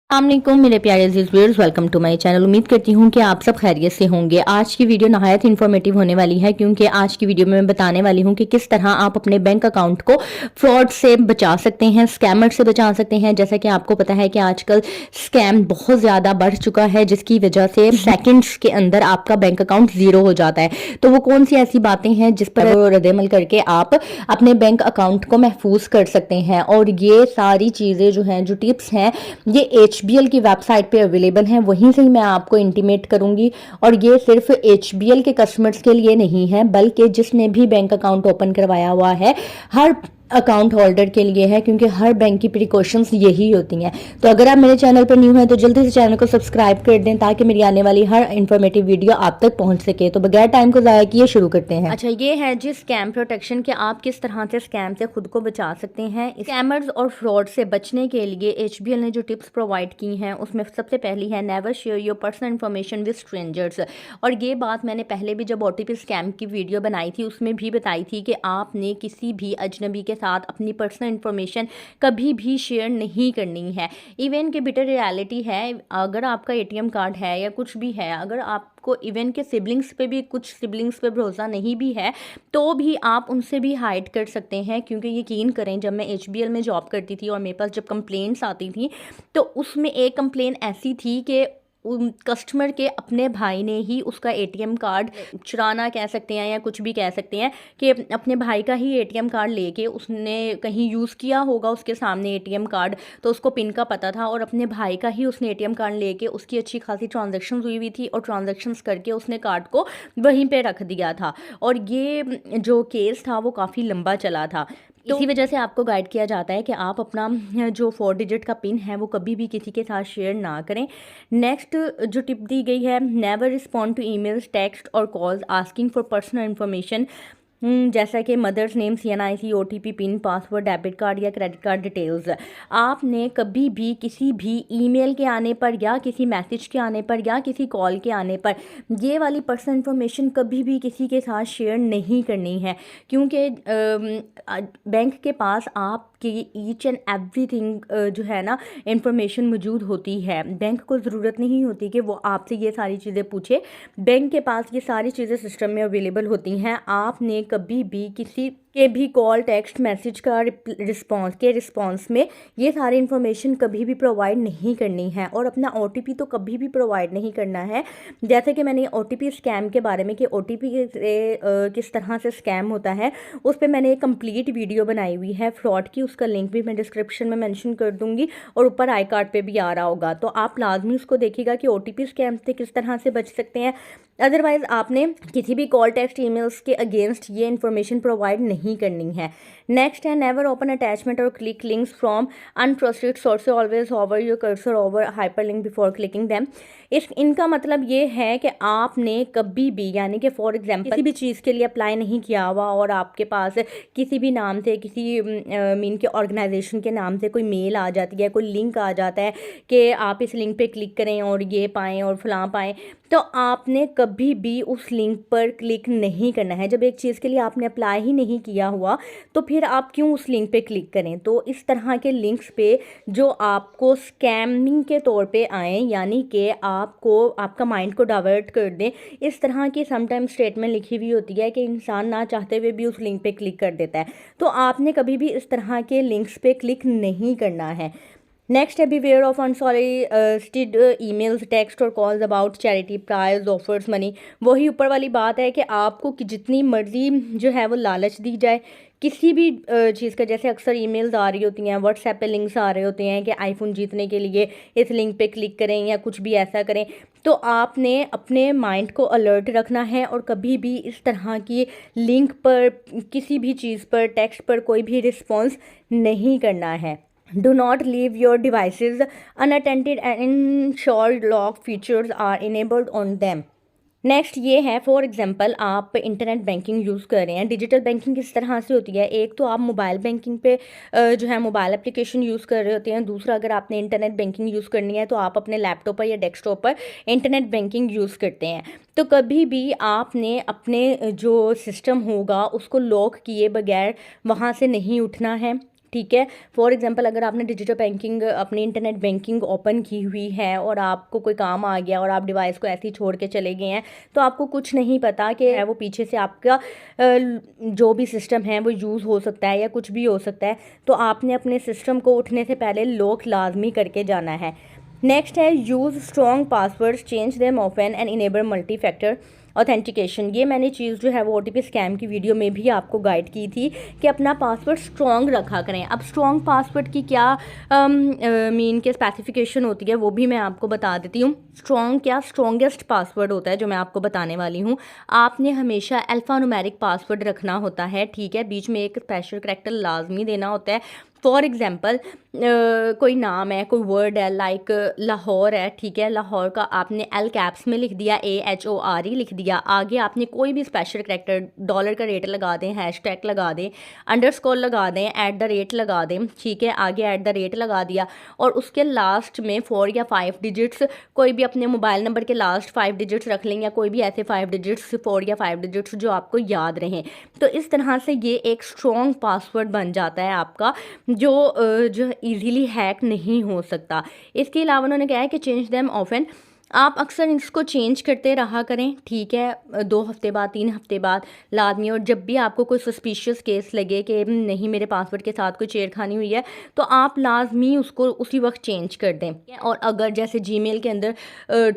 अस्सलामुअलैकुम मेरे प्यारे अजीज viewers, welcome to my channel. उम्मीद करती हूँ कि आप सब खैरियत से होंगे। आज की वीडियो नहायत इन्फॉर्मेटिव होने वाली है, क्योंकि आज की वीडियो में मैं बताने वाली हूँ कि किस तरह आप अपने बैंक अकाउंट को फ्रॉड से बचा सकते हैं, स्कैमर से बचा सकते हैं। जैसा कि आपको पता है कि आजकल स्कैम बहुत ज़्यादा बढ़ चुका है, जिसकी वजह से सेकेंड्स के अंदर आपका बैंक अकाउंट ज़ीरो हो जाता है। तो वो कौन सी ऐसी बातें हैं जिस पर रद्दअमल करके आप अपने बैंक अकाउंट को महफूज कर सकते हैं। और ये सारी चीज़ें जो हैं, जो टिप्स हैं, ये HBL की वेबसाइट पे अवेलेबल हैं, वहीं से ही मैं आपको इंटीमेट करूंगी। और ये सिर्फ HBL के कस्टमर्स के लिए नहीं है, बल्कि जिसने भी बैंक अकाउंट ओपन करवाया हुआ है, हर अकाउंट होल्डर के लिए है, क्योंकि हर बैंक की प्रिकॉशंस यही होती हैं। तो अगर आप मेरे चैनल पर न्यू हैं तो जल्दी से चैनल को सब्सक्राइब कर दें, ताकि मेरी आने वाली हर इन्फॉर्मेटिव वीडियो आप तक पहुंच सके। तो बगैर टाइम को ज़ाया किए शुरू करते हैं। अच्छा, ये है जी स्कैम प्रोटेक्शन, कि आप किस तरह से स्कैम से खुद को बचा सकते हैं। स्कैमर्स और फ्रॉड से बचने के लिए HBL ने जो टिप्स प्रोवाइड की हैं, उसमें सबसे पहली है never share your personal information with strangers. और ये बात मैंने पहले भी जब OTP स्कैम की वीडियो बनाई थी, उसमें भी बताई थी कि आपने किसी भी अजनबी के साथ अपनी पर्सनल इन्फॉर्मेशन कभी भी शेयर नहीं करनी है। इवन के बिटर रियलिटी है, अगर आपका ATM कार्ड है या कुछ भी है, अगर आपको इवन के सिबलिंग्स पे भी, कुछ सिबलिंग्स पे भरोसा नहीं भी है, तो भी आप उनसे भी हाइड कर सकते हैं। क्योंकि यकीन करें, जब मैं HBL में जॉब करती थी और मेरे पास जब कंप्लेंट्स आती थी, तो उसमें एक कंप्लेन ऐसी थी कि कस्टमर के अपने भाई ने ही उसका ATM कार्ड चुराना कह सकते हैं, या कुछ भी कह सकते हैं, कि अपने भाई का ही ATM कार्ड लेके उसने कहीं यूज़ किया होगा उसके सामने ATM कार्ड, तो उसको पिन का पता था, और अपने भाई का ही उसने ATM कार्ड लेके उसकी अच्छी खासी ट्रांजैक्शंस हुई थी, और ट्रांजैक्शंस करके उसने कार्ड को वहीं पे रख दिया था। और ये जो केस था वो काफ़ी लंबा चला था। तो इसी वजह से आपको गाइड किया जाता है कि आप अपना जो 4 डिजिट का पिन है वो कभी भी किसी के साथ शेयर ना करें। नेक्स्ट जो टिप दी गई है, never respond to emails, text और calls asking for personal information, जैसा कि mother's name, CNIC, OTP, PIN, password, debit card या क्रेडिट कार्ड डिटेल्स। आपने कभी भी किसी भी ईमेल के आने पर, या किसी मैसेज के आने पर, या किसी कॉल के आने पर ये वाली पर्सनल इन्फॉर्मेशन कभी भी किसी के साथ शेयर नहीं करनी है। क्योंकि बैंक के पास आपकी ईच एंड एवरीथिंग जो है ना इंफॉर्मेशन मौजूद होती है। बैंक को ज़रूरत नहीं होती कि वो आपसे ये सारी चीज़ें पूछे, बैंक के पास ये सारी चीज़ें सिस्टम में अवेलेबल होती हैं। आपने कभी भी किसी के भी कॉल, टेक्स्ट, मैसेज का रिस्पॉन्स में ये सारी इन्फॉर्मेशन कभी भी प्रोवाइड नहीं करनी है, और अपना OTP तो कभी भी प्रोवाइड नहीं करना है। जैसे कि मैंने OTP स्कैम के बारे में, कि OTP से किस तरह से स्कैम होता है, उस पर मैंने एक कंप्लीट वीडियो बनाई हुई है फ्रॉड की। उसका लिंक भी मैं डिस्क्रिप्शन में मेंशन कर दूंगी, और ऊपर आई कार्ड पे भी आ रहा होगा, तो आप लाजमी उसको देखिएगा कि OTP स्कैम से किस तरह से बच सकते हैं। अदरवाइज आपने किसी भी कॉल, टेक्स्ट, ईमेल्स के अगेंस्ट ये इन्फॉर्मेशन प्रोवाइड नहीं करनी है। नेक्स्ट है नेवर ओपन अटैचमेंट और click links from untrusted source, always hover your cursor over hyperlink before clicking them. इनका मतलब ये है कि आपने कभी भी, यानी कि फॉर एग्जांपल किसी भी चीज़ के लिए अप्लाई नहीं किया हुआ, और आपके पास किसी भी नाम से, किसी मीन के ऑर्गेनाइजेशन के नाम से कोई मेल आ जाती है, कोई लिंक आ जाता है कि आप इस लिंक पे क्लिक करें और ये पाएँ और फलां पाएँ, तो आपने कभी भी उस लिंक पर क्लिक नहीं करना है। जब एक चीज़ के लिए आपने अप्लाई ही नहीं किया हुआ, तो फिर आप क्यों उस लिंक पे क्लिक करें। तो इस तरह के लिंक्स पे जो आपको स्कैमिंग के तौर पे आएँ, यानी कि आपको, आपका माइंड को डाइवर्ट कर दें, इस तरह की समटाइम स्टेटमेंट लिखी हुई होती है कि इंसान ना चाहते हुए भी उस लिंक पे क्लिक कर देता है। तो आपने कभी भी इस तरह के लिंक्स पे क्लिक नहीं करना है। नेक्स्ट है beware of unsolicited emails, text और calls about charity, prize, offers, money. वही ऊपर वाली बात है कि आपको कि जितनी मर्जी जो है वो लालच दी जाए किसी भी चीज़ का। जैसे अक्सर ईमेल्स आ रही होती हैं, व्हाट्सएप पे लिंक्स आ रहे होते हैं कि आईफोन जीतने के लिए इस लिंक पे क्लिक करें या कुछ भी ऐसा करें। तो आपने अपने माइंड को अलर्ट रखना है, और कभी भी इस तरह की लिंक पर, किसी भी चीज़ पर, टेक्स्ट पर कोई भी रिस्पॉन्स नहीं करना है। Do not leave your devices unattended and ensure lock features are enabled on them. Next ये है, फॉर एग्जांपल आप इंटरनेट बैंकिंग यूज़ कर रहे हैं। डिजिटल बैंकिंग किस तरह से होती है, एक तो आप मोबाइल बैंकिंग पे जो है मोबाइल एप्लीकेशन यूज़ कर रहे होते हैं, दूसरा अगर आपने इंटरनेट बैंकिंग यूज़ करनी है तो आप अपने लैपटॉप पर या डेस्कटॉप पर इंटरनेट बैंकिंग यूज़ करते हैं। तो कभी भी आपने अपने जो सिस्टम होगा उसको लॉक किए बगैर वहाँ से नहीं उठना है। ठीक है। फॉर एग्जांपल अगर आपने डिजिटल बैंकिंग अपनी इंटरनेट बैंकिंग ओपन की हुई है और आपको कोई काम आ गया और आप डिवाइस को ऐसे ही छोड़ के चले गए हैं, तो आपको कुछ नहीं पता कि है वो पीछे से आपका जो भी सिस्टम है वो यूज़ हो सकता है या कुछ भी हो सकता है, तो आपने अपने सिस्टम को उठने से पहले लॉक लाजमी करके जाना है। नेक्स्ट है use strong passwords, change them often and enable multi factor authentication. ये मैंने चीज़ जो है वो OTP स्कैम की वीडियो में भी आपको गाइड की थी कि अपना पासवर्ड स्ट्रॉन्ग रखा करें। अब स्ट्रॉन्ग पासवर्ड की क्या मीन के स्पेसिफिकेशन होती है वो भी मैं आपको बता देती हूँ। स्ट्रॉन्ग क्या स्ट्रॉन्गेस्ट पासवर्ड होता है जो मैं आपको बताने वाली हूँ। आपने हमेशा अल्फ़ान्यूमेरिक पासवर्ड रखना होता है, ठीक है। बीच में एक स्पेशल करैक्टर लाजमी देना होता है। फॉर एग्जाम्पल कोई नाम है, कोई वर्ड है, लाइक लाहौर है, ठीक है। लाहौर का आपने L कैप्स में लिख दिया, AHORE लिख दिया। आगे आपने कोई भी स्पेशल करैक्टर, डॉलर का रेट लगा दें, हैशटैग लगा दें, अंडरस्कोर लगा दें, @ लगा दें, ठीक है। आगे @ लगा दिया और उसके लास्ट में 4 या 5 डिजिट्स, कोई भी अपने मोबाइल नंबर के लास्ट 5 डिजिट्स रख लें या कोई भी ऐसे 5 डिजिट्स, 4 या 5 डिजिट्स जो आपको याद रहें। तो इस तरह से ये एक स्ट्रॉन्ग पासवर्ड बन जाता है आपका, जो इजीली हैक नहीं हो सकता। इसके अलावा उन्होंने कहा है कि चेंज देम ऑफन, आप अक्सर इसको चेंज करते रहा करें, ठीक है। 2 हफ्ते बाद, 3 हफ्ते बाद लाजमी। और जब भी आपको कोई सस्पिशियस केस लगे कि नहीं मेरे पासवर्ड के साथ कोई छेड़खानी हुई है, तो आप लाजमी उसको उसी वक्त चेंज कर दें। और अगर जैसे जीमेल के अंदर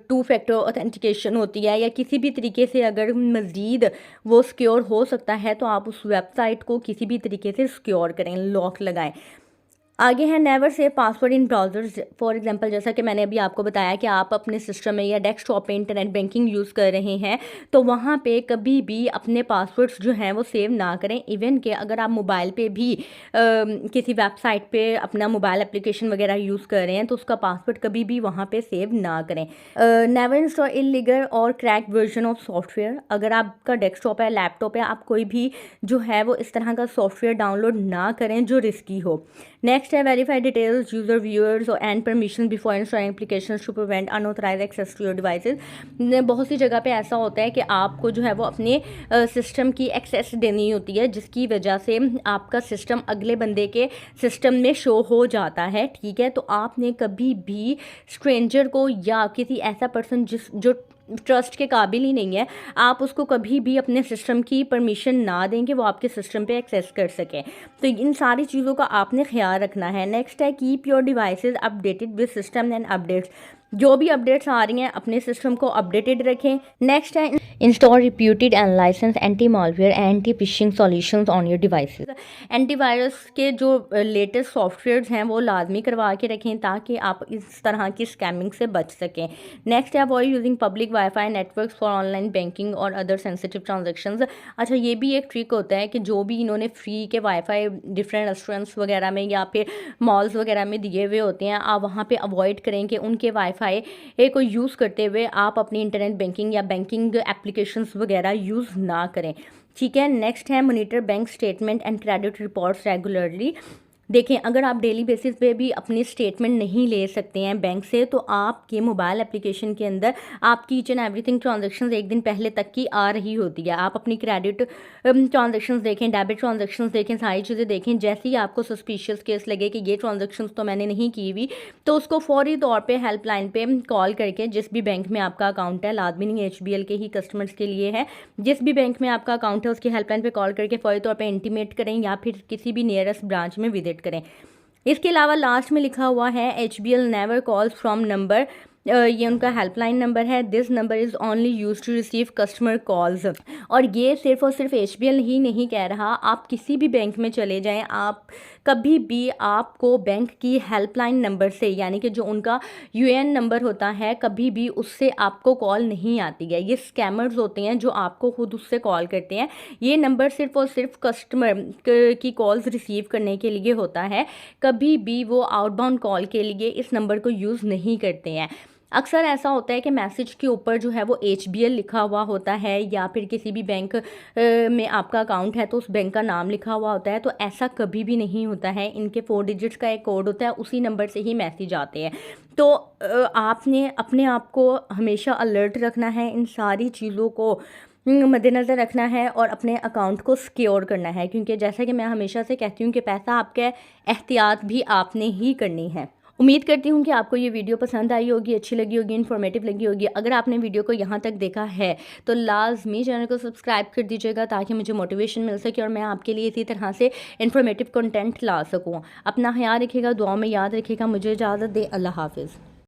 2 फैक्टर ऑथेंटिकेशन होती है या किसी भी तरीके से अगर मज़ीद वो सिक्योर हो सकता है, तो आप उस वेबसाइट को किसी भी तरीके से सिक्योर करें, लॉक लगाएं। आगे है never save password in browsers. For example जैसा कि मैंने अभी आपको बताया कि आप अपने सिस्टम में या डेस्कटॉप पे इंटरनेट बैंकिंग यूज़ कर रहे हैं, तो वहाँ पे कभी भी अपने पासवर्ड्स जो हैं वो सेव ना करें। इवन कि अगर आप मोबाइल पे भी किसी वेबसाइट पे अपना मोबाइल एप्लीकेशन वगैरह यूज़ कर रहे हैं, तो उसका पासवर्ड कभी भी वहाँ पे सेव ना करें। नेवर इंस्टॉल इल्लीगल और क्रैक वर्जन ऑफ सॉफ्टवेयर। अगर आपका डेस्कटॉप है, लैपटॉप है, आप कोई भी जो है वो इस तरह का सॉफ्टवेयर डाउनलोड ना करें जो रिस्की हो। नेक्स्ट है verify details, user, viewers and permission before installing applications to prevent unauthorised access to your devices. बहुत सी जगह पे ऐसा होता है कि आपको जो है वो अपने सिस्टम की एक्सेस देनी होती है, जिसकी वजह से आपका सिस्टम अगले बंदे के सिस्टम में शो हो जाता है, ठीक है। तो आपने कभी भी स्ट्रेंजर को या किसी ऐसा पर्सन जो ट्रस्ट के काबिल ही नहीं है, आप उसको कभी भी अपने सिस्टम की परमिशन ना दें कि वो आपके सिस्टम पे एक्सेस कर सकें। तो इन सारी चीज़ों का आपने ख्याल रखना है। नेक्स्ट है keep your devices updated with system and updates. जो भी अपडेट्स आ रही हैं अपने सिस्टम को अपडेटेड रखें। नेक्स्ट है install reputed and licence anti malware anti phishing solutions on your devices. Antivirus के जो लेटेस्ट सॉफ्टवेयर्स हैं वो लाजमी करवा के रखें ताकि आप इस तरह की स्कैमिंग से बच सकें। नेक्स्ट है avoid using public wifi networks for online banking और अदर सेंसिटिव ट्रांजेक्शंस। अच्छा, ये भी एक ट्रिक होता है कि जो भी इन्होंने फ्री के वाईफाई डिफरेंट रेस्टोरेंट्स वगैरह में या फिर मॉल्स वगैरह में दिए हुए होते हैं, आप वहाँ पे अवॉइड करें कि उनके वाईफाई को यूज़ करते हुए आप अपनी इंटरनेट बैंकिंग या बैंकिंग एप्लीकेशंस वगैरह यूज़ ना करें, ठीक है। नेक्स्ट है monitor bank statement and credit reports regularly. देखें, अगर आप डेली बेसिस पे भी अपनी स्टेटमेंट नहीं ले सकते हैं बैंक से, तो आपके मोबाइल एप्लीकेशन के अंदर आपकी ईच एंड एवरीथिंग ट्रांजैक्शंस एक दिन पहले तक की आ रही होती है। आप अपनी क्रेडिट ट्रांजैक्शंस देखें, डेबिट ट्रांजैक्शंस देखें, सारी चीज़ें देखें। जैसे ही आपको सस्पिशियस केस लगे कि ये ट्रांजैक्शंस तो मैंने नहीं की हुई, तो उसको फौरी तौर पर हेल्पलाइन पर कॉल करके, जिस भी बैंक में आपका अकाउंट है, लाजमी नहीं HBL के ही कस्टमर्स के लिए है, जिस भी बैंक में आपका अकाउंट है उसकी हेल्पलाइन पर कॉल करके फौरी तौर पर इंटीमेट करें या फिर किसी भी नियरेस्ट ब्रांच में विजिट करें। इसके अलावा लास्ट में लिखा हुआ है HBL never calls from number, ये उनका हेल्पलाइन नंबर है। This number is only use to receive customer calls. और ये सिर्फ और सिर्फ HBL ही नहीं कह रहा, आप किसी भी बैंक में चले जाएं, आप कभी भी आपको बैंक की हेल्पलाइन नंबर से, यानी कि जो उनका UN नंबर होता है, कभी भी उससे आपको कॉल नहीं आती है। ये स्कैमर्स होते हैं जो आपको खुद उससे कॉल करते हैं। ये नंबर सिर्फ और सिर्फ कस्टमर की कॉल्स रिसीव करने के लिए होता है, कभी भी वो आउटबाउंड कॉल के लिए इस नंबर को यूज़ नहीं करते हैं। अक्सर ऐसा होता है कि मैसेज के ऊपर जो है वो HBL लिखा हुआ होता है, या फिर किसी भी बैंक में आपका अकाउंट है तो उस बैंक का नाम लिखा हुआ होता है। तो ऐसा कभी भी नहीं होता है। इनके 4 डिजिट्स का एक कोड होता है, उसी नंबर से ही मैसेज आते हैं। तो आपने अपने आप को हमेशा अलर्ट रखना है इन सारी चीज़ों को मद्देनज़र रखना है और अपने अकाउंट को सिक्योर करना है, क्योंकि जैसा कि मैं हमेशा से कहती हूँ कि पैसा आपका एहतियात भी आपने ही करनी है। उम्मीद करती हूँ कि आपको ये वीडियो पसंद आई होगी, अच्छी लगी होगी, इन्फॉर्मेटिव लगी होगी। अगर आपने वीडियो को यहाँ तक देखा है तो लाजमी चैनल को सब्सक्राइब कर दीजिएगा ताकि मुझे मोटिवेशन मिल सके और मैं आपके लिए इसी तरह से इन्फॉर्मेटिव कंटेंट ला सकूँ। अपना ख्याल रखिएगा, दुआ में याद रखिएगा। मुझे इजाज़त दे, अल्लाह हाफिज़।